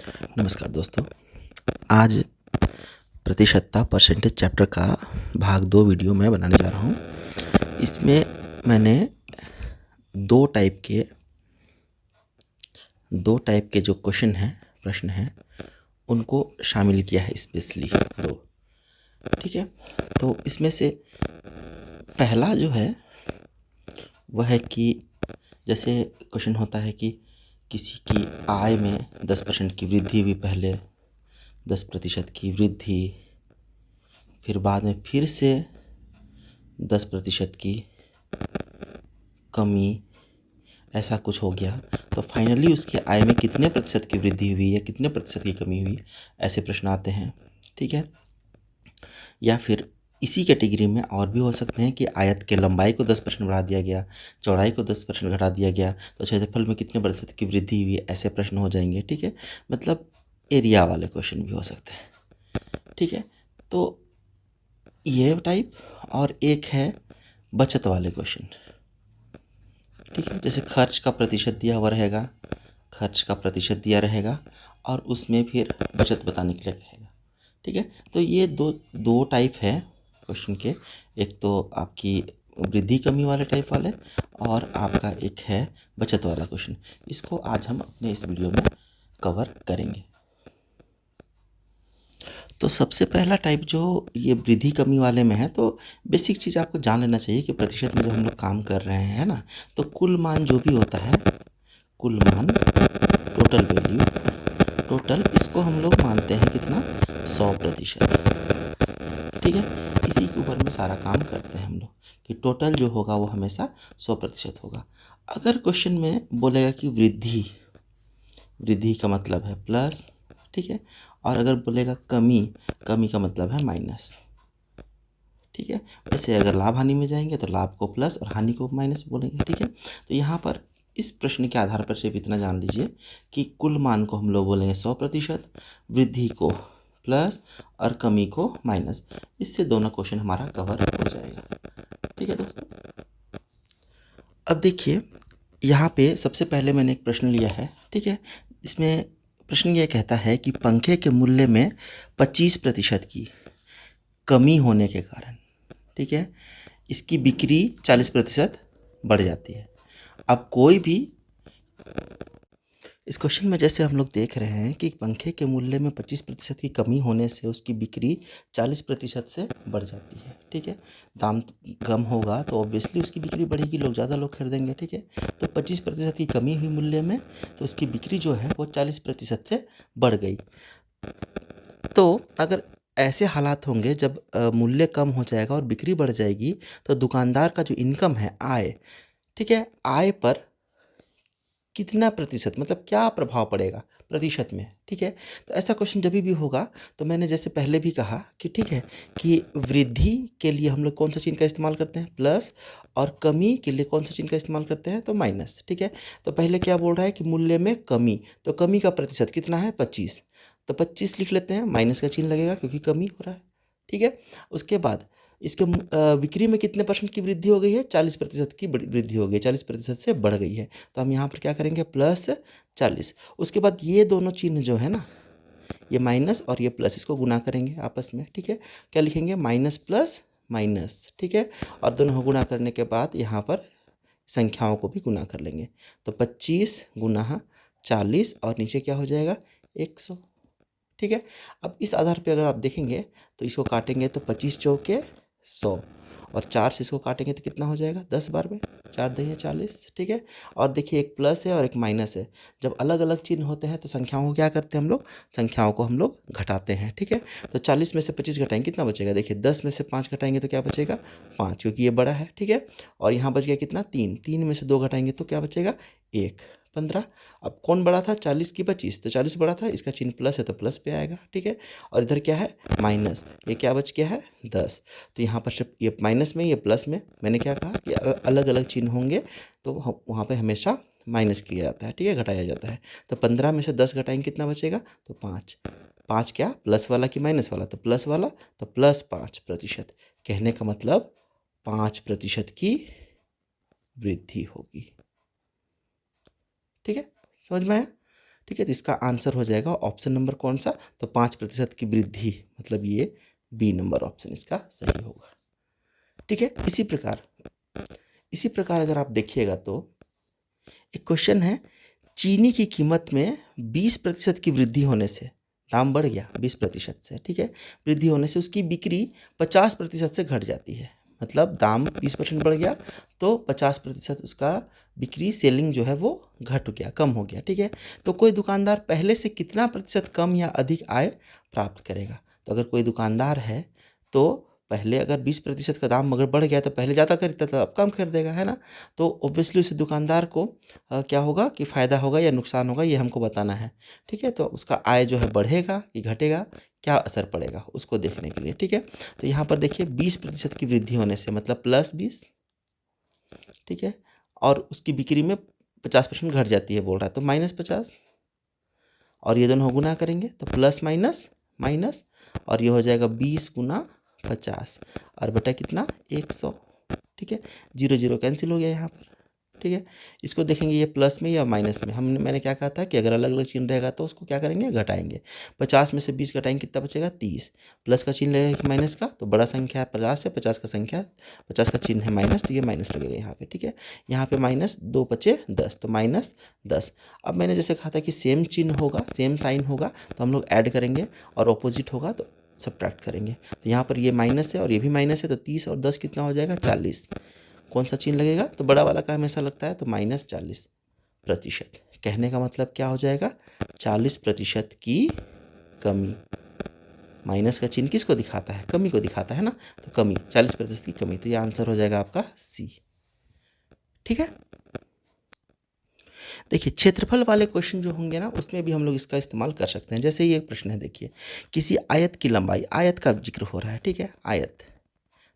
नमस्कार दोस्तों। आज प्रतिशतता परसेंटेज चैप्टर का भाग 2 वीडियो मैं बनाने जा रहा हूँ। इसमें मैंने दो टाइप के जो प्रश्न हैं उनको शामिल किया है, स्पेशली दो। ठीक है, तो इसमें से पहला जो है वह है कि जैसे क्वेश्चन होता है कि किसी की आय में 10% की वृद्धि हुई, पहले 10% की वृद्धि, फिर बाद में फिर से 10% की कमी, ऐसा कुछ हो गया, तो फाइनली उसकी आय में कितने प्रतिशत की वृद्धि हुई या कितने प्रतिशत की कमी हुई, ऐसे प्रश्न आते हैं। ठीक है, या फिर इसी कैटेगरी में और भी हो सकते हैं कि आयत के लंबाई को 10% बढ़ा दिया गया, चौड़ाई को 10% घटा दिया गया, तो क्षेत्रफल में कितने प्रतिशत की वृद्धि हुई, ऐसे प्रश्न हो जाएंगे। ठीक है, मतलब एरिया वाले क्वेश्चन भी हो सकते हैं। ठीक है, तो ये टाइप, और एक है बचत वाले क्वेश्चन। ठीक है, जैसे खर्च का प्रतिशत दिया हुआ रहेगा, खर्च का प्रतिशत दिया रहेगा और उसमें फिर बचत बताने के लिए कहेगा। ठीक है, तो ये दो टाइप है क्वेश्चन के। एक तो आपकी वृद्धि कमी वाले टाइप वाले, और आपका एक है बचत वाला क्वेश्चन। इसको आज हम अपने इस वीडियो में कवर करेंगे। तो सबसे पहला टाइप जो ये वृद्धि कमी वाले में है, तो बेसिक चीज़ आपको जान लेना चाहिए कि प्रतिशत में जो हम लोग काम कर रहे हैं ना, तो कुल मान जो भी होता है, कुल मान, टोटल वैल्यू, टोटल, इसको हम लोग मानते हैं कितना, 100%। ठीक है, इसी के ऊपर में सारा काम करते हैं हम लोग कि टोटल जो होगा वो हमेशा 100% होगा। अगर क्वेश्चन में बोलेगा कि वृद्धि, वृद्धि का मतलब है प्लस, ठीक है, और अगर बोलेगा कमी, कमी का मतलब है माइनस। ठीक है, वैसे अगर लाभ हानि में जाएंगे तो लाभ को प्लस और हानि को माइनस बोलेंगे। ठीक है, तो यहाँ पर इस प्रश्न के आधार पर सिर्फ इतना जान लीजिए कि कुल मान को हम लोग बोलेंगे 100%, वृद्धि को प्लस और कमी को माइनस। इससे दोनों क्वेश्चन हमारा कवर हो जाएगा। ठीक है दोस्तों, अब देखिए यहाँ पे सबसे पहले मैंने एक प्रश्न लिया है। ठीक है, इसमें प्रश्न ये कहता है कि पंखे के मूल्य में 25% की कमी होने के कारण, ठीक है, इसकी बिक्री 40% बढ़ जाती है। अब कोई भी, इस क्वेश्चन में जैसे हम लोग देख रहे हैं कि पंखे के मूल्य में 25% की कमी होने से उसकी बिक्री 40% से बढ़ जाती है। ठीक है, दाम कम होगा तो ऑब्वियसली उसकी बिक्री बढ़ेगी, लोग ज़्यादा लोग खरीदेंगे। ठीक है, तो 25% की कमी हुई मूल्य में, तो उसकी बिक्री जो है वो 40% से बढ़ गई। तो अगर ऐसे हालात होंगे जब मूल्य कम हो जाएगा और बिक्री बढ़ जाएगी, तो दुकानदार का जो इनकम है, आय, ठीक है, आय पर कितना प्रतिशत, मतलब क्या प्रभाव पड़ेगा प्रतिशत में। ठीक है, तो ऐसा क्वेश्चन जब भी होगा तो मैंने जैसे पहले भी कहा कि ठीक है, कि वृद्धि के लिए हम लोग कौन सा चिन्ह का इस्तेमाल करते हैं, प्लस, और कमी के लिए कौन सा चिन्ह का इस्तेमाल करते हैं, तो माइनस। ठीक है, तो पहले क्या बोल रहा है कि मूल्य में कमी, तो कमी का प्रतिशत कितना है, 25, तो 25 लिख लेते हैं, माइनस का चिन्ह लगेगा क्योंकि कमी हो रहा है। ठीक है, उसके बाद इसके बिक्री में कितने परसेंट की वृद्धि हो गई है, 40% की वृद्धि हो गई, 40% से बढ़ गई है। तो हम यहाँ पर क्या करेंगे, प्लस 40। उसके बाद ये दोनों चिन्ह जो है ना, ये माइनस और ये प्लस, इसको गुना करेंगे आपस में। ठीक है, क्या लिखेंगे, माइनस प्लस माइनस। ठीक है, और दोनों को गुना करने के बाद यहाँ पर संख्याओं को भी गुना कर लेंगे, तो 25 गुना 40 और नीचे क्या हो जाएगा, 100। ठीक है, अब इस आधार पे अगर आप देखेंगे तो इसको काटेंगे तो 25 चौके 100, और 4 से इसको काटेंगे तो कितना हो जाएगा, 10 बार में 4 दही 40। ठीक है, और देखिए एक प्लस है और एक माइनस है, जब अलग अलग चिन्ह होते हैं तो संख्याओं को क्या करते हैं हम लोग, संख्याओं को हम लोग घटाते हैं। ठीक है, तो 40 में से 25 घटाएंगे कितना बचेगा, देखिए 10 में से 5 घटाएंगे तो क्या बचेगा, 5, क्योंकि ये बड़ा है। ठीक है, और यहाँ बच गया कितना, 3, 3 में से 2 घटाएंगे तो क्या बचेगा, 1, 15। अब कौन बड़ा था, 40 की 25, तो 40 बड़ा था, इसका चिन्ह प्लस है तो प्लस पे आएगा। ठीक है, और इधर क्या है, माइनस, ये क्या बच गया है, 10। तो यहाँ पर सिर्फ ये माइनस में, ये प्लस में, मैंने क्या कहा कि अलग अलग चिन्ह होंगे तो वहाँ पे हमेशा माइनस किया जाता है। ठीक है, घटाया जाता है। तो 15 में से 10 घटाएंगे कितना बचेगा, तो 5। 5 क्या, प्लस वाला कि माइनस वाला, तो प्लस वाला, तो प्लस 5%। कहने का मतलब 5% की वृद्धि होगी। ठीक है, समझ में आया। ठीक है, तो इसका आंसर हो जाएगा ऑप्शन नंबर कौन सा, तो 5% की वृद्धि, मतलब ये बी नंबर ऑप्शन इसका सही होगा। ठीक है, इसी प्रकार अगर आप देखिएगा तो एक क्वेश्चन है, चीनी की कीमत में 20% की वृद्धि होने से, दाम बढ़ गया 20% से, ठीक है, वृद्धि होने से उसकी बिक्री 50% से घट जाती है। मतलब दाम 20% बढ़ गया तो 50% उसका बिक्री सेलिंग जो है वो घट गया, कम हो गया। ठीक है, तो कोई दुकानदार पहले से कितना प्रतिशत कम या अधिक आय प्राप्त करेगा। तो अगर कोई दुकानदार है तो पहले अगर 20% का दाम अगर बढ़ गया तो पहले ज़्यादा खरीदता था, अब कम खरीदेगा, है ना। तो ऑब्वियसली उस दुकानदार को क्या होगा कि फ़ायदा होगा या नुकसान होगा, ये हमको बताना है। ठीक है, तो उसका आय जो है बढ़ेगा कि घटेगा, क्या असर पड़ेगा उसको देखने के लिए। ठीक है, तो यहाँ पर देखिए 20% की वृद्धि होने से मतलब +20, ठीक है, और उसकी बिक्री में 50% घट जाती है बोल रहा है, तो -50, और ये दोनों गुना करेंगे तो प्लस माइनस माइनस, और ये हो जाएगा 20 गुना 50 और बटा कितना 100। ठीक है, 0 0 कैंसिल हो गया यहाँ पर। ठीक है, इसको देखेंगे ये प्लस में या माइनस में, मैंने क्या कहा था कि अगर अलग अलग चिन्ह रहेगा तो उसको क्या करेंगे, घटाएंगे। 50 में से 20 घटाएंगे कितना बचेगा 30, प्लस का चिन्ह लगेगा कि माइनस का, तो बड़ा संख्या है 50 है, 50 का चिन्ह है माइनस, तो ये माइनस लगेगा यहाँ पे। ठीक है, यहाँ पे माइनस 2 बचे 10, तो -10। अब मैंने जैसे कहा था कि सेम चिन्ह होगा, सेम साइन होगा तो हम लोग ऐड करेंगे, और ऑपोजिट होगा तो सब्ट्रैक्ट करेंगे। तो यहाँ पर ये माइनस है और ये भी माइनस है, तो 30 और 10 कितना हो जाएगा 40। कौन सा चिन्ह लगेगा, तो बड़ा वाला का हमेशा लगता है, तो -40%। कहने का मतलब क्या हो जाएगा, 40% की कमी। माइनस का चिन्ह किसको दिखाता है, कमी को दिखाता है ना, तो कमी 40% की कमी, तो ये आंसर हो जाएगा आपका सी। ठीक है, देखिए क्षेत्रफल वाले क्वेश्चन जो होंगे ना उसमें भी हम लोग इसका इस्तेमाल कर सकते हैं। जैसे ये प्रश्न है, देखिए किसी आयत की लंबाई, आयत का जिक्र हो रहा है, ठीक है, आयत,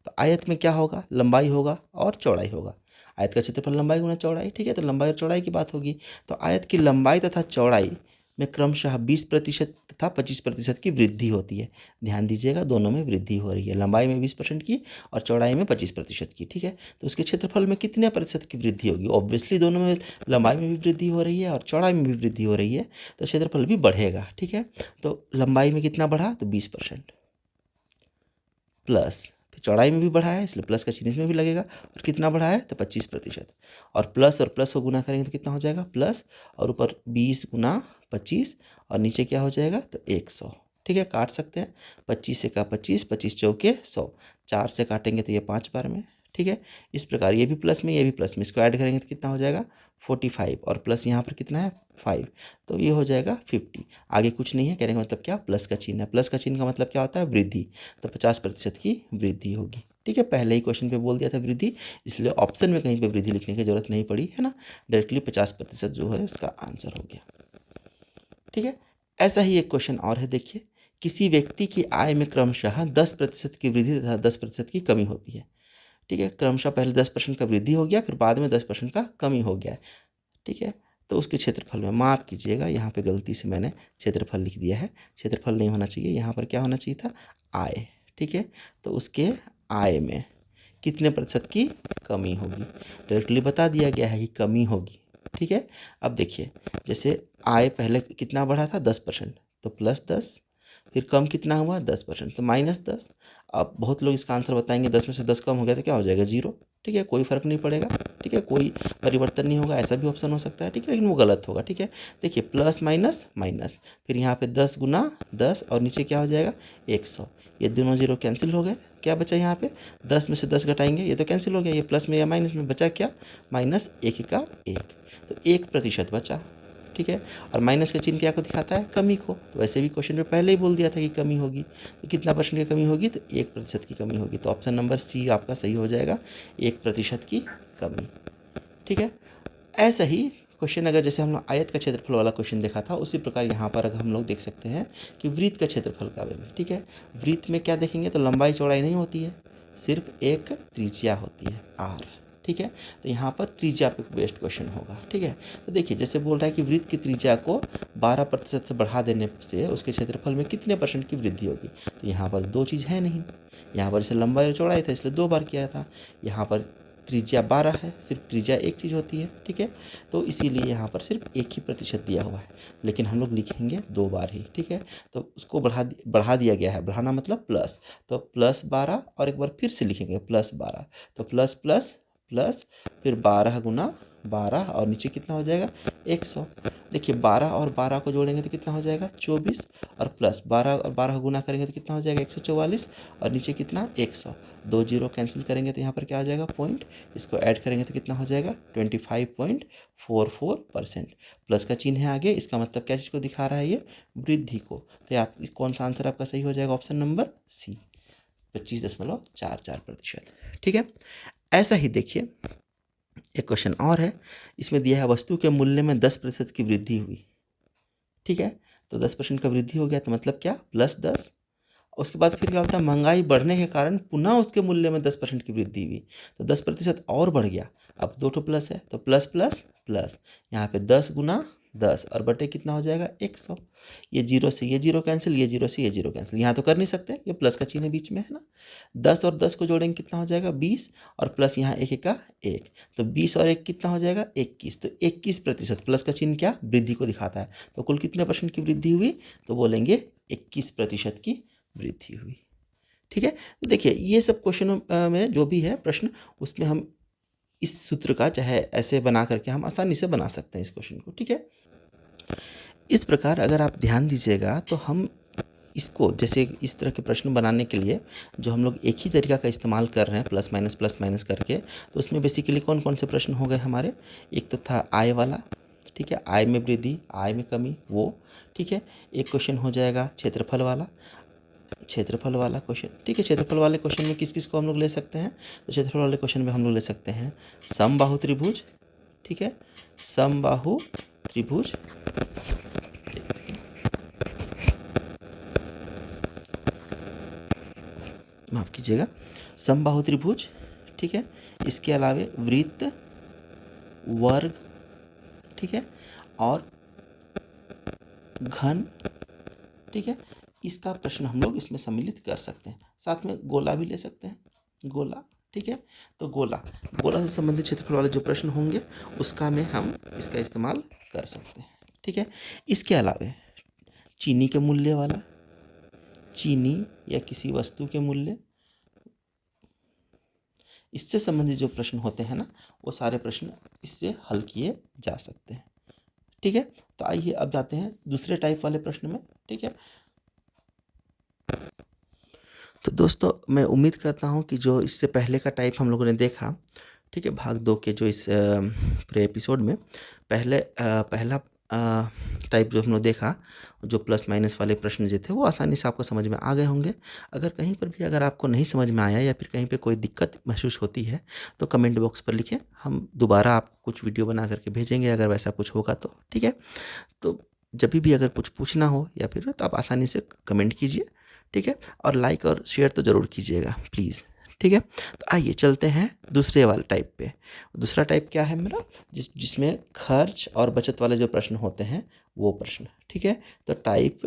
तो आयत में क्या होगा, लंबाई होगा और चौड़ाई होगा। आयत का क्षेत्रफल लंबाई गुना चौड़ाई, ठीक है, तो लंबाई और चौड़ाई की बात होगी। तो आयत की लंबाई तथा चौड़ाई में क्रमशः 20% तथा 25% की वृद्धि होती है। ध्यान दीजिएगा, दोनों में वृद्धि हो रही है, लंबाई में 20% की और चौड़ाई में 25% की। ठीक है, तो उसके क्षेत्रफल में कितने प्रतिशत की वृद्धि होगी, ऑब्वियसली दोनों में, लंबाई में भी वृद्धि हो रही है और चौड़ाई में भी वृद्धि हो रही है, तो क्षेत्रफल भी बढ़ेगा। ठीक है, तो लंबाई में कितना बढ़ा, तो 20%, प्लस फिर चौड़ाई में भी बढ़ा है इसलिए प्लस का चिन्ह इसमें भी लगेगा, और कितना बढ़ा है, तो 25%, और प्लस को गुना करेंगे तो कितना हो जाएगा, प्लस और ऊपर 20 गुना 25 और नीचे क्या हो जाएगा, तो 100। ठीक है, काट सकते हैं, 25 से का 25, 25 चौके 100, 4 से काटेंगे तो ये 5 बार में। ठीक है, इस प्रकार ये भी प्लस में, ये भी प्लस में, इसको ऐड करेंगे तो कितना हो जाएगा 45, और प्लस यहाँ पर कितना है 5, तो ये हो जाएगा 50। आगे कुछ नहीं है, कहने का मतलब क्या, प्लस का चिन्ह है, प्लस का चिन्ह का मतलब क्या होता है, वृद्धि, तो 50% की वृद्धि होगी। ठीक है, पहले ही क्वेश्चन पे बोल दिया था वृद्धि, इसलिए ऑप्शन में कहीं पे वृद्धि लिखने की जरूरत नहीं पड़ी, है ना, डायरेक्टली 50% जो है उसका आंसर हो गया। ठीक है, ऐसा ही एक क्वेश्चन और है, देखिए किसी व्यक्ति की आय में क्रमशः 10% की वृद्धि तथा 10% की कमी होती है। ठीक है, क्रमशः पहले 10% का वृद्धि हो गया, फिर बाद में 10% का कमी हो गया है। ठीक है, तो उसके क्षेत्रफल में, माफ़ कीजिएगा यहाँ पे गलती से मैंने क्षेत्रफल लिख दिया है, क्षेत्रफल नहीं होना चाहिए, यहाँ पर क्या होना चाहिए था, आय। ठीक है, तो उसके आय में कितने प्रतिशत की कमी होगी, डायरेक्टली बता दिया गया है कि कमी होगी। ठीक है, अब देखिए जैसे आय पहले कितना बढ़ा था 10%, तो +10, फिर कम कितना हुआ 10%, तो -10। अब बहुत लोग इसका आंसर बताएंगे 10 में से 10 कम हो गया तो क्या हो जाएगा 0। ठीक है, कोई फर्क नहीं पड़ेगा। ठीक है, कोई परिवर्तन नहीं होगा, ऐसा भी ऑप्शन हो सकता है। ठीक है, लेकिन वो गलत होगा। ठीक है, देखिए प्लस माइनस माइनस, फिर यहाँ पे 10 गुना 10 और नीचे क्या हो जाएगा 100, ये दोनों 0 कैंसिल हो गए। क्या बचा यहाँ पे, 10 में से 10 घटाएंगे ये तो कैंसिल हो गया, ये प्लस में या माइनस में बचा क्या, -1 का 1, तो 1% बचा। ठीक है, और माइनस का चिन्ह क्या को दिखाता है, कमी को, तो वैसे भी क्वेश्चन में पहले ही बोल दिया था कि कमी होगी, तो कितना परसेंट की कमी होगी, तो 1% की कमी होगी, तो ऑप्शन नंबर सी आपका सही हो जाएगा, 1% की कमी। ठीक है, ऐसा ही क्वेश्चन अगर जैसे हम लोग आयत का क्षेत्रफल वाला क्वेश्चन देखा था, उसी प्रकार यहाँ पर अगर हम लोग देख सकते हैं कि वृत्त का क्षेत्रफल का में। ठीक है, वृत्त में क्या देखेंगे, तो लंबाई चौड़ाई नहीं होती है, सिर्फ एक त्रिज्या होती है r। ठीक है, तो यहाँ पर त्रिज्या पे बेस्ड क्वेश्चन होगा। ठीक है, तो देखिए जैसे बोल रहा है कि वृत्त की त्रिज्या को 12% से बढ़ा देने से उसके क्षेत्रफल में कितने % की वृद्धि होगी, तो यहाँ पर दो चीज़ है नहीं, यहाँ पर जैसे लंबाई और चौड़ाई था इसलिए 2 बार किया था, यहाँ पर त्रिज्या 12 है, सिर्फ त्रिज्या एक चीज़ होती है, ठीक है। तो इसीलिए यहाँ पर सिर्फ एक ही प्रतिशत दिया हुआ है, लेकिन हम लोग लिखेंगे 2 बार ही, ठीक है। तो उसको बढ़ा दिया गया है, बढ़ाना मतलब प्लस, तो +12 और एक बार फिर से लिखेंगे +12, तो प्लस प्लस प्लस फिर 12 गुना 12 और नीचे कितना हो जाएगा 100। देखिए 12 और 12 को जोड़ेंगे तो कितना हो जाएगा 24, और प्लस 12 और 12 गुना करेंगे तो कितना हो जाएगा 144, और नीचे कितना 100। 2 जीरो कैंसिल करेंगे तो यहाँ पर क्या आ जाएगा पॉइंट, इसको ऐड करेंगे तो कितना हो जाएगा 25.44%। प्लस का चिन्ह है आगे, इसका मतलब क्या चीज़ को दिखा रहा है ये, वृद्धि को। तो आप कौन सा आंसर आपका सही हो जाएगा, ऑप्शन नंबर सी 25.44%, ठीक है। ऐसा ही देखिए एक क्वेश्चन और है, इसमें दिया है वस्तु के मूल्य में 10% की वृद्धि हुई, ठीक है। तो 10% का वृद्धि हो गया तो मतलब क्या +10, उसके बाद फिर क्या होता है, महंगाई बढ़ने के कारण पुनः उसके मूल्य में 10% की वृद्धि हुई, तो 10% और बढ़ गया। अब 2 ठो प्लस है तो प्लस प्लस प्लस, यहाँ पे 10 गुना 10 और बटे कितना हो जाएगा 100। ये जीरो से ये जीरो कैंसिल, ये जीरो से ये जीरो कैंसिल, यहाँ तो कर नहीं सकते, ये प्लस का चिन्ह बीच में है ना। 10 और 10 को जोड़ेंगे कितना हो जाएगा 20, और प्लस यहाँ एक का एक, तो 20 और 1 कितना हो जाएगा 21, तो 21%। प्लस का चिन्ह क्या, वृद्धि को दिखाता है। तो कुल कितने % की वृद्धि हुई, तो बोलेंगे 21% की वृद्धि हुई, ठीक है। तो देखिए ये सब क्वेश्चनों में जो भी है प्रश्न, उसमें हम इस सूत्र का चाहे ऐसे बना करके हम आसानी से बना सकते हैं इस क्वेश्चन को, ठीक है। इस प्रकार अगर आप ध्यान दीजिएगा तो हम इसको जैसे इस तरह के प्रश्न बनाने के लिए जो हम लोग एक ही तरीका का इस्तेमाल कर रहे हैं प्लस माइनस करके, तो उसमें बेसिकली कौन कौन से प्रश्न हो गए हमारे, एक तो था आय वाला, ठीक है, आय में वृद्धि आय में कमी वो, ठीक है। एक क्वेश्चन हो जाएगा क्षेत्रफल वाला क्वेश्चन, ठीक है। क्षेत्रफल वाले क्वेश्चन में किस किस को हम लोग ले सकते हैं, तो क्षेत्रफल वाले क्वेश्चन में हम लोग ले सकते हैं समबाहु त्रिभुज, ठीक है, समबाहु त्रिभुज, माफ कीजिएगा, समबाहु त्रिभुज, ठीक है। इसके अलावे वृत्त, वर्ग, ठीक है, और घन, ठीक है। इसका प्रश्न हम लोग इसमें सम्मिलित कर सकते हैं, साथ में गोला भी ले सकते हैं, गोला, ठीक है। तो गोला से संबंधित क्षेत्रफल वाले जो प्रश्न होंगे उसका में हम इसका इस्तेमाल कर सकते हैं, ठीक है। इसके अलावे चीनी के मूल्य वाला, चीनी या किसी वस्तु के मूल्य, इससे संबंधित जो प्रश्न होते हैं ना, वो सारे प्रश्न इससे हल किए जा सकते हैं, ठीक है। तो आइए अब जाते हैं दूसरे टाइप वाले प्रश्न में, ठीक है। तो दोस्तों मैं उम्मीद करता हूँ कि जो इससे पहले का टाइप हम लोगों ने देखा, ठीक है, भाग 2 के जो इस पूरे एपिसोड में पहला टाइप जो हम लोग देखा, जो प्लस माइनस वाले प्रश्न जो थे वो आसानी से आपको समझ में आ गए होंगे। अगर कहीं पर भी अगर आपको नहीं समझ में आया या फिर कहीं पे कोई दिक्कत महसूस होती है तो कमेंट बॉक्स पर लिखें, हम दोबारा आपको कुछ वीडियो बना करके भेजेंगे अगर वैसा कुछ होगा तो, ठीक है। तो जब भी अगर कुछ पूछना हो या फिर तो आप आसानी से कमेंट कीजिए, ठीक है, और लाइक और शेयर तो ज़रूर कीजिएगा प्लीज़, ठीक है। तो आइए चलते हैं दूसरे वाले टाइप पे। दूसरा टाइप क्या है मेरा, जिसमें खर्च और बचत वाले जो प्रश्न होते हैं वो प्रश्न, ठीक है। तो टाइप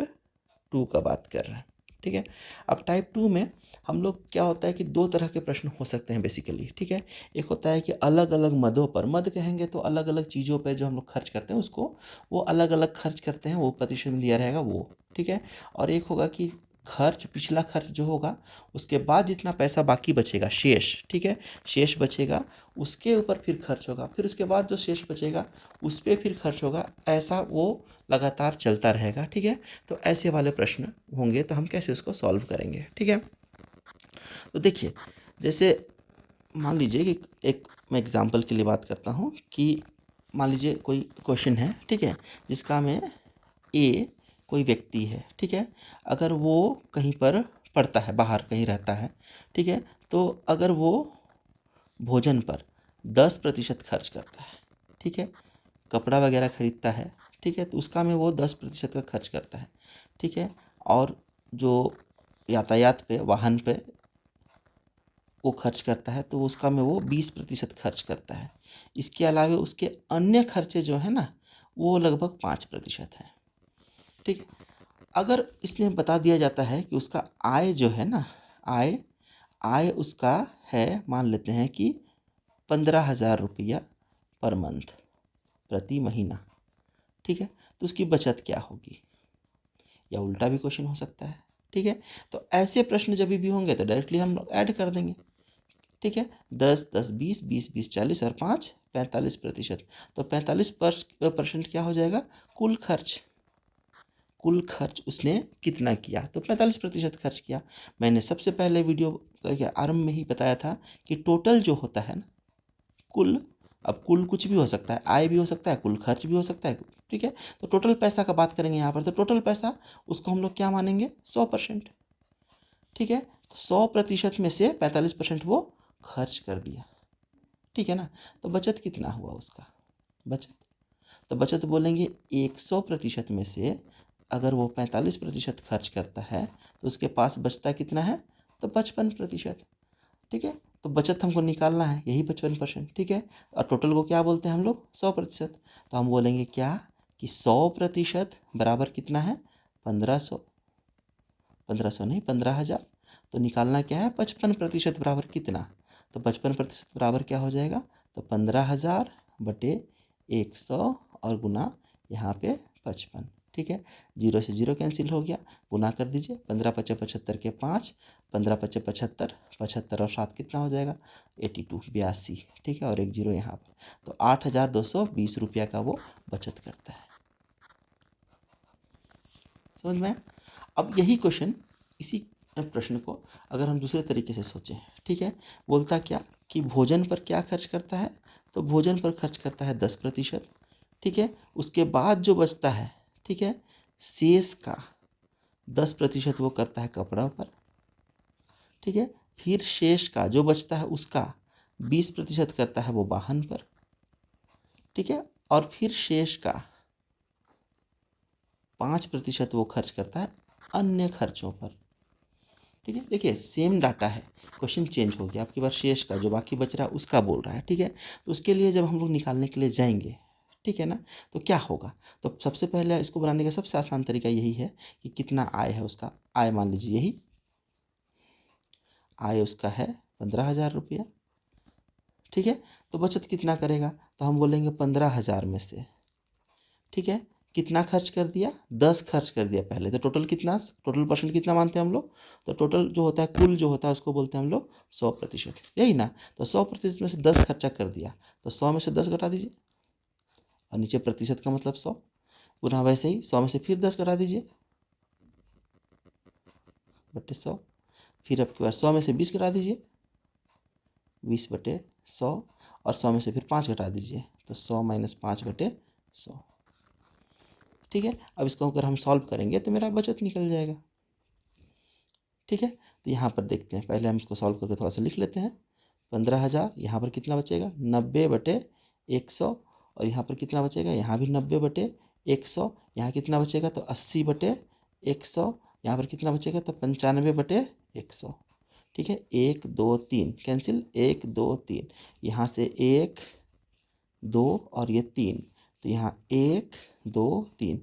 2 का बात कर रहे हैं, ठीक है। अब टाइप 2 में हम लोग क्या होता है कि 2 तरह के प्रश्न हो सकते हैं बेसिकली, ठीक है। एक होता है कि अलग अलग मदों पर, मद कहेंगे तो अलग अलग चीज़ों पर जो हम लोग खर्च करते हैं उसको वो अलग अलग खर्च करते हैं, वो प्रतिशत में दिया रहेगा वो, ठीक है। और एक होगा कि खर्च, पिछला खर्च जो होगा उसके बाद जितना पैसा बाकी बचेगा शेष, ठीक है, शेष बचेगा उसके ऊपर फिर खर्च होगा, फिर उसके बाद जो शेष बचेगा उस पर फिर खर्च होगा, ऐसा वो लगातार चलता रहेगा, ठीक है। तो ऐसे वाले प्रश्न होंगे तो हम कैसे उसको सॉल्व करेंगे, ठीक है। तो देखिए जैसे मान लीजिए कि एक मैं एग्जाम्पल के लिए बात करता हूँ कि मान लीजिए कोई क्वेश्चन है, ठीक है, जिसका में ए कोई व्यक्ति है, ठीक है, अगर वो कहीं पर पढ़ता है, बाहर कहीं रहता है, ठीक है, तो अगर वो भोजन पर 10% खर्च करता है, ठीक है, कपड़ा वगैरह खरीदता है, ठीक है, तो उसका में वो 10% का खर्च करता है, ठीक है, और जो यातायात पे, वाहन पे वो खर्च करता है तो उसका में वो 20% खर्च करता है। इसके अलावा उसके अन्य खर्चे जो है ना वो लगभग 5% है, ठीक है। अगर इसमें बता दिया जाता है कि उसका आय जो है ना, आय उसका है, मान लेते हैं कि 15,000 रुपया पर मंथ, प्रति महीना, ठीक है। तो उसकी बचत क्या होगी, या उल्टा भी क्वेश्चन हो सकता है, ठीक है। तो ऐसे प्रश्न जब भी होंगे तो डायरेक्टली हम लोग ऐड कर देंगे, ठीक है। 10, 10, 20, 20, 20, 40 और 5 45%। तो 45% क्या हो जाएगा, कुल खर्च। कुल खर्च उसने कितना किया, तो 45% खर्च किया। मैंने सबसे पहले वीडियो के आरंभ में ही बताया था कि टोटल जो होता है ना, कुल, अब कुल कुछ भी हो सकता है, आय भी हो सकता है, कुल खर्च भी हो सकता है, ठीक है। तो टोटल पैसा का बात करेंगे यहाँ पर, तो टोटल पैसा उसको हम लोग क्या मानेंगे, 100%, ठीक है। तो 100% में से 45% वो खर्च कर दिया, ठीक है ना। तो बचत कितना हुआ उसका, बचत, तो बचत बोलेंगे 100% में से अगर वो 45% खर्च करता है तो उसके पास बचता कितना है, तो 55%, ठीक है। तो बचत हमको निकालना है, यही 55%, ठीक है। और टोटल को क्या बोलते हैं हम लोग, 100%। तो हम बोलेंगे क्या कि 100% बराबर कितना है, 1500, 1500 नहीं 15,000। तो निकालना क्या है, 55% बराबर कितना, तो 55% बराबर क्या हो जाएगा, तो 15,000 बटे 100 और गुना यहाँ पे 55, ठीक है। 0 से 0 कैंसिल हो गया, गुना कर दीजिए, 15 पचे 75 के 5, 15 पचे 75, 75 और 7 कितना हो जाएगा, 82, 82, ठीक है। और एक 0 यहाँ पर, तो 8,220 रुपया का वो बचत करता है, समझ में। अब यही क्वेश्चन, इसी प्रश्न को अगर हम दूसरे तरीके से सोचें, ठीक है, बोलता क्या कि भोजन पर क्या खर्च करता है, तो भोजन पर खर्च करता है 10%, ठीक है। उसके बाद जो बचता है, ठीक है, शेष का 10% वो करता है कपड़ा पर, ठीक है। फिर शेष का जो बचता है उसका 20% करता है वो वाहन पर, ठीक है। और फिर शेष का 5% वो खर्च करता है अन्य खर्चों पर, ठीक है। देखिए सेम डाटा है, क्वेश्चन चेंज हो गया, आपके पास शेष का जो बाकी बच रहा है उसका बोल रहा है, ठीक है। तो उसके लिए जब हम लोग निकालने के लिए जाएंगे, ठीक है ना, तो क्या होगा, तो सबसे पहले इसको बनाने का सबसे आसान तरीका यही है कि कितना आय है उसका, आय मान लीजिए यही आय उसका है 15,000 रुपया, ठीक है। तो बचत कितना करेगा, तो हम बोलेंगे 15,000 में से, ठीक है, कितना खर्च कर दिया, 10 खर्च कर दिया पहले। तो टोटल कितना, टोटल परसेंट कितना मानते हैं हम लोग, तो टोटल जो होता है, कुल जो होता है उसको बोलते हैं हम लोग 100%, यही ना। तो 100% में से 10 खर्चा कर दिया, तो 100 में से 10 घटा दीजिए, और नीचे प्रतिशत का मतलब 100, गुना वैसे ही 100 में से फिर 10 घटा दीजिए बटे 100, फिर आपके पास 100 में से 20 घटा दीजिए, 20 बटे 100, और 100 में से फिर 5 घटा दीजिए, तो 100 माइनस 5 बटे 100, ठीक है। अब इसको अगर हम सॉल्व करेंगे तो मेरा बचत निकल जाएगा, ठीक है। तो यहाँ पर देखते हैं, पहले हम इसको सॉल्व करके थोड़ा सा लिख लेते हैं। 15,000, यहाँ पर कितना बचेगा, 90 बटे 100, और यहाँ पर कितना बचेगा, यहाँ भी 90 बटे 100, यहाँ कितना बचेगा, तो 80 बटे 100, यहाँ पर कितना बचेगा, तो 95 बटे 100, ठीक है। 1 2 3 कैंसिल, 1 2 3, यहाँ से 1 2 और ये 3, तो यहाँ 1 2 3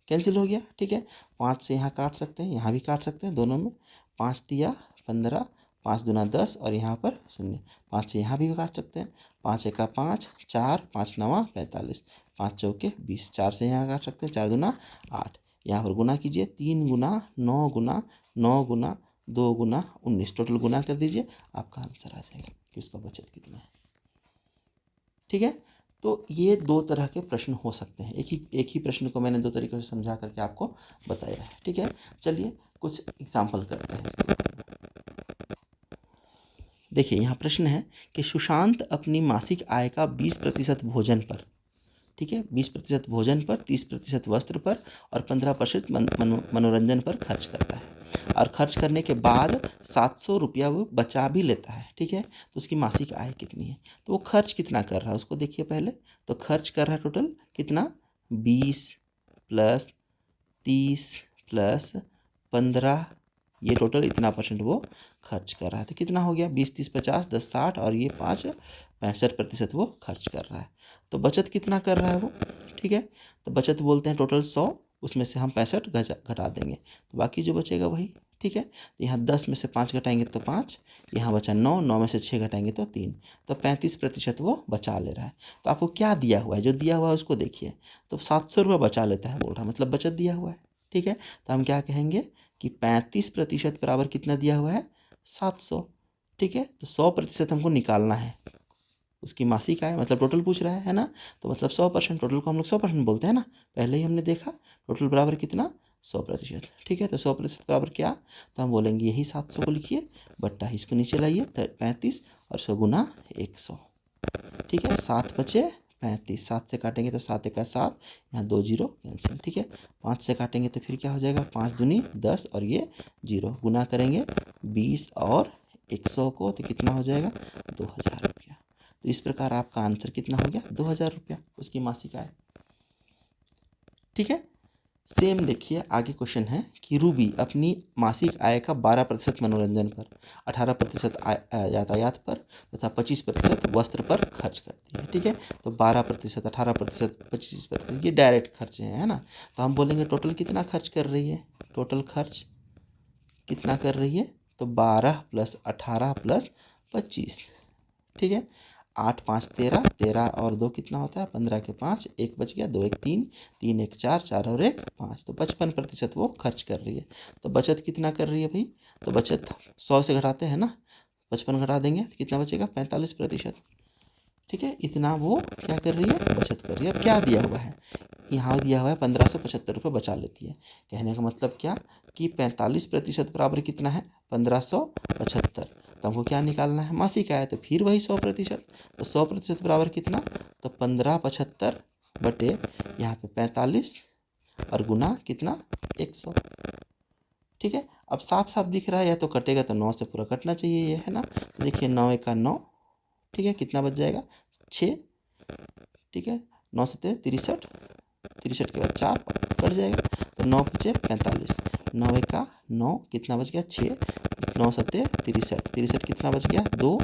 कैंसिल हो गया, ठीक है। 5 से यहाँ काट सकते हैं, यहाँ भी काट सकते हैं, दोनों में 5 तिया 15, 5 दूना 10, और यहाँ पर 0, 5 से यहाँ भी काट सकते हैं, 5 एका 5, 4, 5 नवा 45, 5 चौके 20, 4 से यहाँ काट सकते हैं, 4 दूना 8, यहाँ पर गुना कीजिए, 3 गुना 9 गुना 9 गुना 2 गुना 19, टोटल गुना कर दीजिए, आपका आंसर आ जाएगा कि उसका बचत कितना है, ठीक है। तो ये दो तरह के प्रश्न हो सकते हैं, एक ही प्रश्न को मैंने दो तरीकों से समझा करके आपको बताया है, ठीक है। चलिए कुछ एग्जाम्पल करते हैं इसके बारे में। देखिए यहाँ प्रश्न है कि सुशांत अपनी मासिक आय का 20% भोजन पर, ठीक है, 20% भोजन पर, 30% वस्त्र पर और 15% मनोरंजन पर खर्च करता है, और खर्च करने के बाद 700 रुपया वो बचा भी लेता है, ठीक है। तो उसकी मासिक आय कितनी है, तो वो खर्च कितना कर रहा है उसको देखिए पहले। तो खर्च कर रहा है टोटल कितना, 20 प्लस 30 प्लस 15, ये टोटल इतना परसेंट वो खर्च कर रहा है। तो कितना हो गया, 20 30 50 10 60, और ये 5 65% वो खर्च कर रहा है। तो बचत कितना कर रहा है वो, ठीक है। तो बचत बोलते हैं टोटल 100, उसमें से हम 65 घटा देंगे, तो बाकी जो बचेगा वही, ठीक है। तो यहाँ 10 में से 5 घटाएंगे तो 5, यहाँ बचा 9, 9 में से 6 घटाएंगे तो 3, तो 35% वो बचा ले रहा है। तो आपको क्या दिया हुआ है, जो दिया हुआ है उसको देखिए, तो 700 रुपये बचा लेता है बोल रहा है, मतलब बचत दिया हुआ है, ठीक है। तो हम क्या कहेंगे कि 35% बराबर कितना दिया हुआ है, 700, ठीक है। तो 100% हमको निकालना है, उसकी मासिक आय मतलब टोटल पूछ रहा है ना, तो मतलब 100%, टोटल को हम लोग 100% बोलते हैं ना, पहले ही हमने देखा। टोटल बराबर कितना, 100%, ठीक है। तो 100% बराबर क्या, तो हम बोलेंगे यही 700 को लिखिए, बट्टा इसको नीचे लाइए 35 और 100 गुना 100, ठीक है। 7 बचे 35, 7 से काटेंगे तो 7 एका 7, यहाँ 2 जीरो कैंसिल, ठीक है। 5 से काटेंगे तो फिर क्या हो जाएगा, 5 दूनी 10 और ये 0, गुना करेंगे 20 और 100 को, तो कितना हो जाएगा, 2000 रुपया। तो इस प्रकार आपका आंसर कितना हो गया, 2000 रुपया उसकी मासिक आय, ठीक है। सेम देखिए आगे क्वेश्चन है कि रूबी अपनी मासिक आय का 12% मनोरंजन पर, 18% यातायात पर तथा 25% वस्त्र पर खर्च करती है, ठीक है। तो 12%, 18%, 25% ये डायरेक्ट खर्चे हैं, है ना। तो हम बोलेंगे टोटल कितना खर्च कर रही है, टोटल खर्च कितना कर रही है, तो 12 + 18 + 25, ठीक है। 8 5 13, 13 और 2 कितना होता है, 15 के 5, 1 बच गया, 2 1 3, 3 1 4, 4 और 1 5, तो 55% वो खर्च कर रही है। तो बचत कितना कर रही है भाई, तो बचत 100 से घटाते हैं ना, 55 घटा देंगे तो कितना बचेगा, 45%, ठीक है। इतना वो क्या कर रही है, बचत कर रही है। अब क्या दिया हुआ है, यहाँ दिया हुआ है 1575 रुपये बचा लेती है। कहने का मतलब क्या कि 45% बराबर कितना है, 1575। तो हमको क्या निकालना है, मासिक आय, तो फिर वही 100%, तो 100% बराबर कितना, तो 1575 बटे यहाँ पे 45 और गुना कितना, 100, ठीक है। अब साफ साफ दिख रहा है, या तो कटेगा तो 9 से पूरा कटना चाहिए ये, है ना। तो देखिए 9 एका 9, ठीक है, कितना बच जाएगा, 6, ठीक है। 9 से 63, 63 के बाद 4 कट जाएगा, तो 9 बचे 45, 9 एका 9, कितना बच गया, 6, 9 सत्ते 63, 63 कितना बच गया, 2,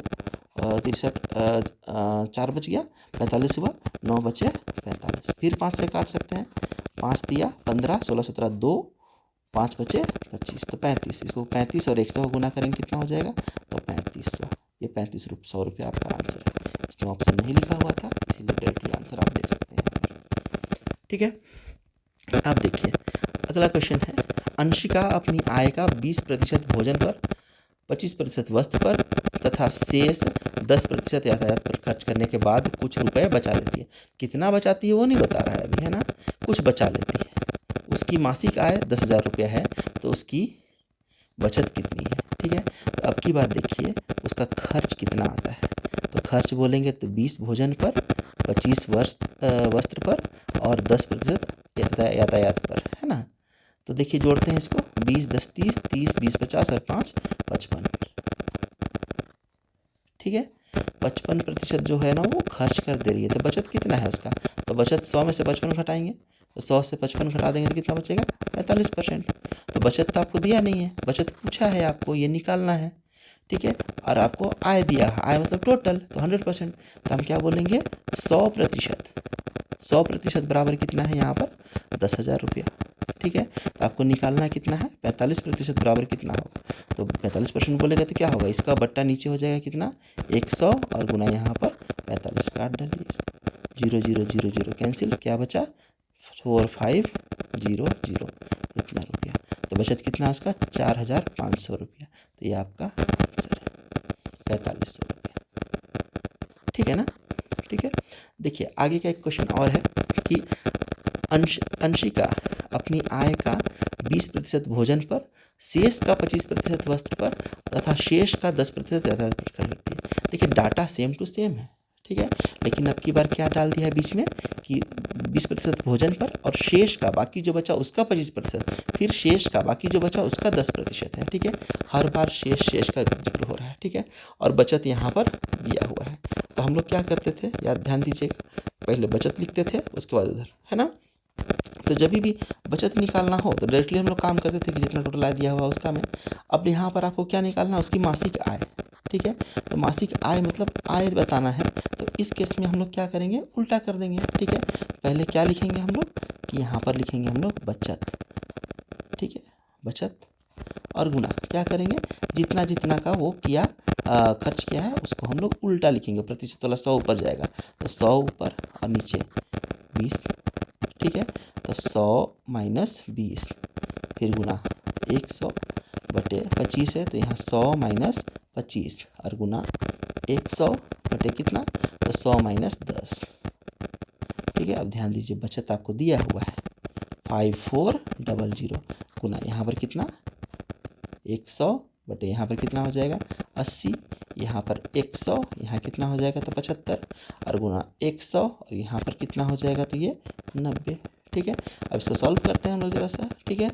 63 4 बच गया, 45 हुआ, 9 बचे 45, फिर 5 से काट सकते हैं, 5 दिया 15, 16 17 2, 5 बचे 25, तो 35, इसको 35 और 100 को गुना करेंगे कितना हो जाएगा, तो 3500, ये 100 रुपये आपका आंसर है। इसमें ऑप्शन नहीं लिखा हुआ था, इसीलिए डायरेक्टली आंसर आप देख सकते हैं, ठीक है। अब देखिए अगला क्वेश्चन है, अंशिका अपनी आय का 20% भोजन पर, 25% वस्त्र पर तथा शेष 10% यातायात पर खर्च करने के बाद कुछ रुपए बचा लेती है। कितना बचाती है वो नहीं बता रहा है अभी, है ना, कुछ बचा लेती है। उसकी मासिक आय 10,000 रुपया है, तो उसकी बचत कितनी है, ठीक है। तो अब की बात देखिए उसका खर्च कितना आता है, तो खर्च बोलेंगे तो 20 भोजन पर, 25 वस्त्र पर और 10% यातायात पर, है ना। तो देखिए जोड़ते हैं इसको, 20 10 30, 30 20 50 और 5 55, ठीक है। 55% जो है ना वो खर्च कर दे रही है, तो बचत कितना है उसका, तो बचत 100 में से 55 घटाएंगे, तो 100 से 55 घटा देंगे तो कितना बचेगा, 45%। तो बचत तो आपको दिया नहीं है, बचत पूछा है आपको, ये निकालना है, ठीक है। और आपको आय दिया है, आय मतलब टोटल, तो 100%, तो हम क्या बोलेंगे, 100%, 100% बराबर कितना है यहाँ पर, 10,000 रुपया, ठीक है। तो आपको निकालना कितना है, 45% बराबर कितना होगा, तो 45% बोलेगा तो क्या होगा, इसका बट्टा नीचे हो जाएगा कितना, 100 और गुना यहाँ पर 45, काट डालिए, 0 0 0 0 कैंसिल, क्या बचा, 4500, इतना रुपया। तो बचत कितना उसका, 4,500 रुपया। तो ये आपका आंसर है, 4500 रुपया, ठीक है ना, ठीक है। देखिए आगे का एक क्वेश्चन और है कि अंशिका अपनी आय का 20% भोजन पर, शेष का 25% वस्त्र पर तथा शेष का 10% यातायात पर खर्च करती है। देखिए डाटा सेम टू सेम है, ठीक है, लेकिन अब की बार क्या डाल दिया है बीच में कि 20% भोजन पर और शेष का बाकी जो बचा उसका 25%, फिर शेष का बाकी जो बचा उसका 10% है, ठीक है। हर बार शेष का जिक्र हो रहा है, ठीक है। और बचत यहाँ पर दिया हुआ है, तो हम लोग क्या करते थे, याद ध्यान दीजिएगा, पहले बचत लिखते थे उसके बाद उधर, है ना। तो जब भी बचत निकालना हो तो डायरेक्टली हम लोग काम करते थे कि जितना टोटल आय दिया हुआ उसका में। अब यहाँ पर आपको क्या निकालना है, उसकी मासिक आय, ठीक है। तो मासिक आय मतलब आय बताना है, तो इस केस में हम लोग क्या करेंगे, उल्टा कर देंगे, ठीक है। पहले क्या लिखेंगे हम लोग कि यहाँ पर लिखेंगे हम लोग बचत, ठीक है, बचत, और गुना क्या करेंगे, जितना जितना का वो किया खर्च किया है उसको हम लोग उल्टा लिखेंगे, प्रतिशत वाला 100 ऊपर जाएगा तो 100 ऊपर और नीचे 20, ठीक है। तो 100 माइनस 20 फिर गुना 100 बटे 25 है तो यहाँ 100 माइनस 25 और गुना 100 बटे कितना, तो 100 माइनस 10, ठीक है। अब ध्यान दीजिए बचत आपको दिया हुआ है 5400 गुना यहाँ पर कितना 100 बटे यहाँ पर कितना हो जाएगा 80, यहाँ पर 100 यहाँ कितना हो जाएगा तो 75 और गुना 100 और यहाँ पर कितना हो जाएगा तो ये 90, ठीक है। अब इसको सॉल्व करते हैं हम लोग जरा सा, ठीक है।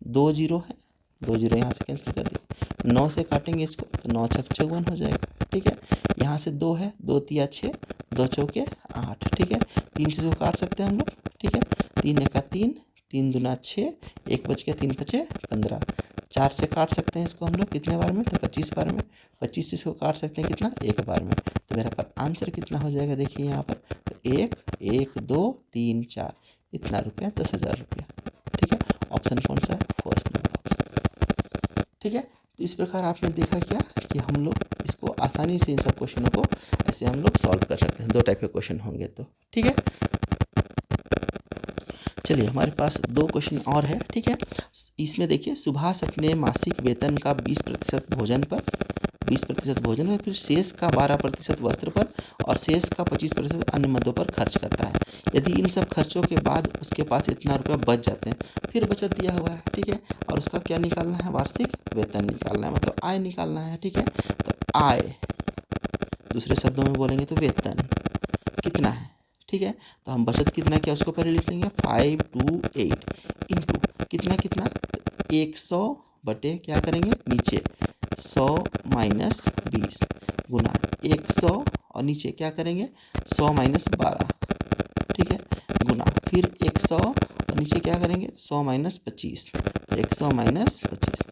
2 जीरो है, 2 जीरो यहाँ से कैंसिल कर दिए, 9 से काटेंगे इसको तो 9 छक 54 हो जाएगा, ठीक है। यहाँ से 2 है, 2 तिया 6, 2 चौके 8, ठीक है। 3 से इसको काट सकते हैं हम लोग, ठीक है। 3 एका 3, 3 दूना 6, 1 बच गया, 3 पचे 15, 4 से काट सकते हैं इसको हम लोग कितने बार में, तो 25 बार में, 25 से इसको काट सकते हैं कितना, 1 बार में। तो मेरा पर आंसर कितना हो जाएगा देखिए यहाँ पर, तो 1 1 2 3 4 इतना रुपया 10,000 रुपया, ठीक है। ऑप्शन कौन सा है, फर्स्ट नंबर ऑप्शन, ठीक है। तो इस प्रकार आपने देखा क्या कि हम लोग इसको आसानी से इन सब क्वेश्चनों को ऐसे हम लोग सॉल्व कर सकते हैं, 2 टाइप के क्वेश्चन होंगे तो, ठीक है। चलिए हमारे पास 2 क्वेश्चन और है, ठीक है। इसमें देखिए सुभाष अपने मासिक वेतन का 20% भोजन पर, 20% भोजन में, फिर शेष का 12% वस्त्र पर और शेष का 25% अन्य मदों पर खर्च करता है। यदि इन सब खर्चों के बाद उसके पास इतना रुपया बच जाते हैं, फिर बचत दिया हुआ है, ठीक है। और उसका क्या निकालना है, वार्षिक वेतन निकालना है, मतलब आय निकालना है, ठीक है। तो आय दूसरे शब्दों में बोलेंगे तो वेतन कितना है, ठीक है। तो हम बचत कितना किया उसको पहले लिख लेंगे, 528 इंटू कितना कितना 100 बटे क्या करेंगे नीचे 100 माइनस 20 गुना 100 और नीचे क्या करेंगे 100 माइनस 12, ठीक है, गुना फिर 100 और नीचे क्या करेंगे 100 माइनस 25, 100 माइनस 25।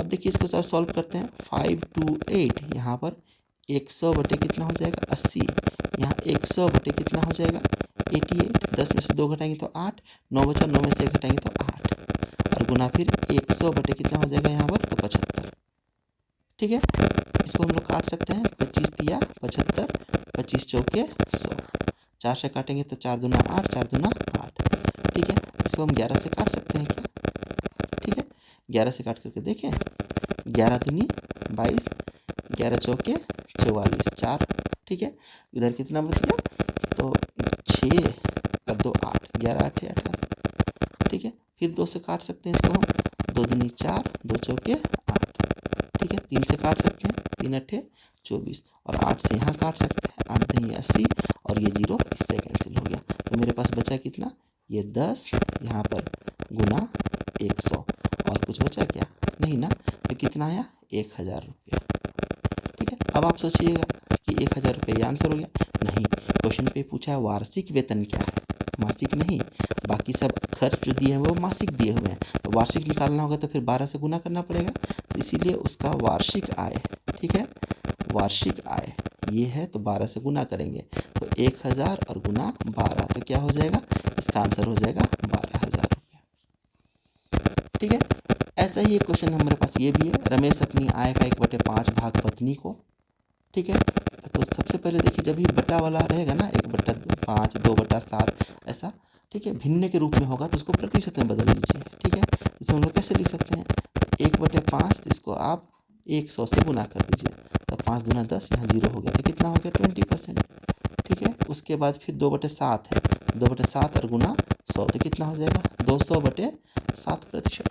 अब देखिए इसको सब सॉल्व करते हैं, 528 यहाँ पर 100 बटे कितना हो जाएगा 80, यहाँ 100 बटे कितना हो जाएगा 88, 10 में से 2 घटाएंगे तो 8, 9 बचा, 9 में से 1 घटाएंगे तो 8 और गुना फिर 100 बटे कितना हो जाएगा यहाँ पर तो 75, ठीक है। इसको हम लोग काट सकते हैं, 25 तिया 75, 25 चौके 100, 4 से काटेंगे तो 4 दूना 8, 4 दूना 8, ठीक है। इसको हम 11 से काट सकते हैं क्या, ठीक है। 11 से काट करके देखें, 11 दूनी 22, 11 चौके 44, 4, ठीक है। इधर कितना बच गया तो 6 और 2 8, 11 8 88, ठीक है। फिर 2 से काट सकते हैं इसको हम, 2 दूनी 4, 2 चौके 8, ठीक है। 3 से काट सकते हैं, 3 8 24 और 8 से यहाँ काट सकते हैं, 8 दूनी 80 और ये 0 इससे कैंसिल हो गया। तो मेरे पास बचा कितना, ये 10 यहाँ पर गुना 100 और कुछ बचा क्या नहीं ना, तो कितना आया 1000 रुपया, ठीक है। अब आप सोचिएगा कि 1000 रुपये ये आंसर हो गया, नहीं, क्वेश्चन पे पूछा है वार्षिक वेतन क्या है, मासिक नहीं, बाकी सब खर्च जो दिए हैं वो मासिक दिए हुए हैं, तो वार्षिक निकालना होगा तो फिर 12 से गुना करना पड़ेगा, इसीलिए उसका वार्षिक आय, ठीक है, वार्षिक आय ये है तो 12 से गुना करेंगे तो 1000 और गुना 12 तो क्या हो जाएगा, इसका आंसर हो जाएगा 12,000 रुपया, ठीक है। ऐसा ही एक क्वेश्चन हमारे पास ये भी है, रमेश अपनी आय का 1/5 भाग पत्नी को, ठीक है। तो सबसे पहले देखिए जब भी बटा वाला रहेगा ना 1/5 2/7 ऐसा, ठीक है, भिन्न के रूप में होगा तो उसको प्रतिशत में बदल लीजिए, ठीक है। इसे हम लोग कैसे लिख सकते हैं 1/5 तो इसको आप 100 से गुना कर दीजिए, तो 5 दूना 10, यहाँ 0 हो गया तो कितना हो गया 20%, ठीक है। उसके बाद फिर 2/7 है, 2/7 और गुना 100 तो कितना हो जाएगा 200/7%,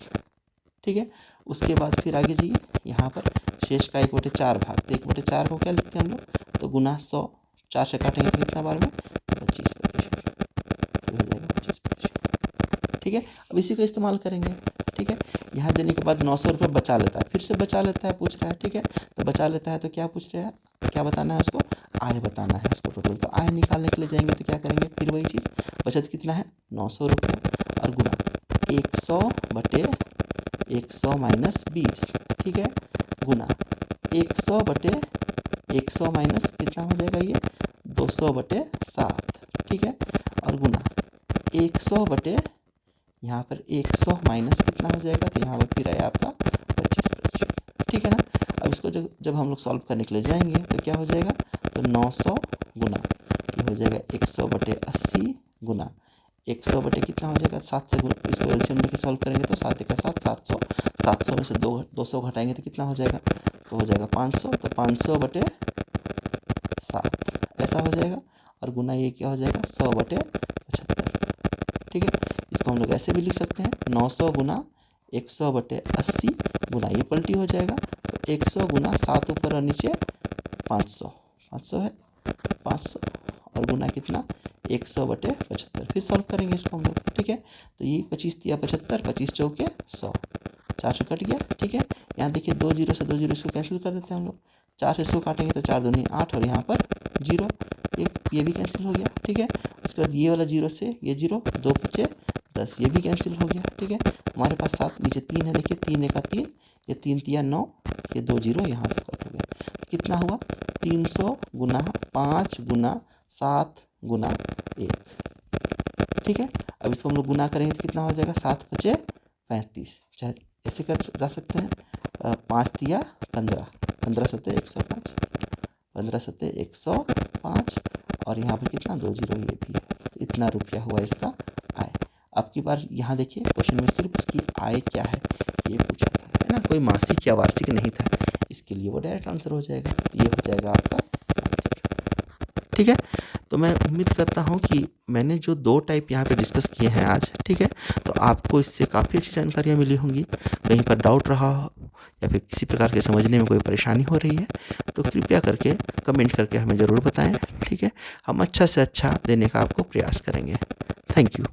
ठीक है। उसके बाद फिर आगे जाइए, यहाँ पर शेष का 1/4 भाग, तो 1/4 को क्या लिखते हैं हम लोग तो गुना 100, 4 से काटेंगे तो कितना बार में 25%, तो हो जाएगा 25%, ठीक है। अब इसी को इस्तेमाल करेंगे, ठीक है। यहाँ देने के बाद 900 रुपये बचा लेता है, फिर से बचा लेता है पूछ रहा है, ठीक है। तो बचा लेता है तो क्या पूछ रहा है, क्या बताना है उसको, आय बताना है उसको टोटल, तो आय निकालने के लिए जाएंगे तो क्या करेंगे फिर वही चीज़, बचत कितना है 900 रुपये और गुना 100 बटे 100 माइनस 20, ठीक है, गुना 100 बटे 100 माइनस कितना हो जाएगा ये 200/7, ठीक है, और गुना 100 बटे यहाँ पर 100 माइनस कितना हो जाएगा तो यहाँ पर फिर आया आपका 25%, इसको जब हम लोग सॉल्व करने के लिए जाएंगे तो क्या हो जाएगा, तो 900 गुना ये हो जाएगा 100/80 गुना 100 बटे कितना हो जाएगा 7 से गुना, इसको एलसीएम लेके सॉल्व करेंगे तो 7 का 7 700, 700 में से 200 घटाएंगे तो कितना हो जाएगा, तो हो जाएगा 500, तो 500/7 ऐसा हो जाएगा। और गुना ये क्या हो जाएगा 100/75। ठीक है, इसको हम लोग ऐसे भी लिख सकते हैं 900 गुना 100/80 गुना ये पलटी हो जाएगा, तो 100 गुना 7 ऊपर और नीचे 500 500 है 500 और गुना कितना 100/75। फिर सॉल्व करेंगे इसको हम लोग। ठीक है, तो ये 25 तिया 75, 25 चौके 100, 400 कट गया। ठीक है, यहाँ देखिए 2 जीरो से 2 जीरो इसको कैंसिल कर देते हैं हम लोग, 4 से इसको काटेंगे तो 4 दूनी 8 और यहाँ पर 0, ये भी कैंसिल हो गया। ठीक है, उसके बाद ये वाला 0 से ये 0, 2 पचे 10, ये भी कैंसिल हो गया। ठीक है, हमारे पास 7 नीचे 3 है, देखिए 3 1 3, ये 3 तिया 9, ये 2 जीरो यहाँ से कट हो गया, तो कितना हुआ 300 गुना 5 गुना 7 गुना 1। ठीक है, अब इसको हम लोग गुना करेंगे तो कितना हो जाएगा 7 पचे 35, चाहे ऐसे कर जा सकते हैं 5 तिया 15, 15 सत्ते 105, 15 सत्ते 105 और यहाँ पर कितना 2 जीरो ये भी है, तो इतना रुपया हुआ इसका आय। अब की बार यहाँ देखिए क्वेश्चन में सिर्फ उसकी आय क्या है ये पूछा था, है ना, कोई मासिक या वार्षिक नहीं था, इसके लिए वो डायरेक्ट आंसर हो जाएगा, ये हो जाएगा आपका आंसर। ठीक है, तो मैं उम्मीद करता हूँ कि मैंने जो 2 टाइप यहाँ पे डिस्कस किए हैं आज, ठीक है, तो आपको इससे काफ़ी अच्छी जानकारियाँ मिली होंगी। कहीं पर डाउट रहा हो या फिर किसी प्रकार के समझने में कोई परेशानी हो रही है तो कृपया करके कमेंट करके हमें ज़रूर बताएं। ठीक है, हम अच्छा से अच्छा देने का आपको प्रयास करेंगे। Thank you.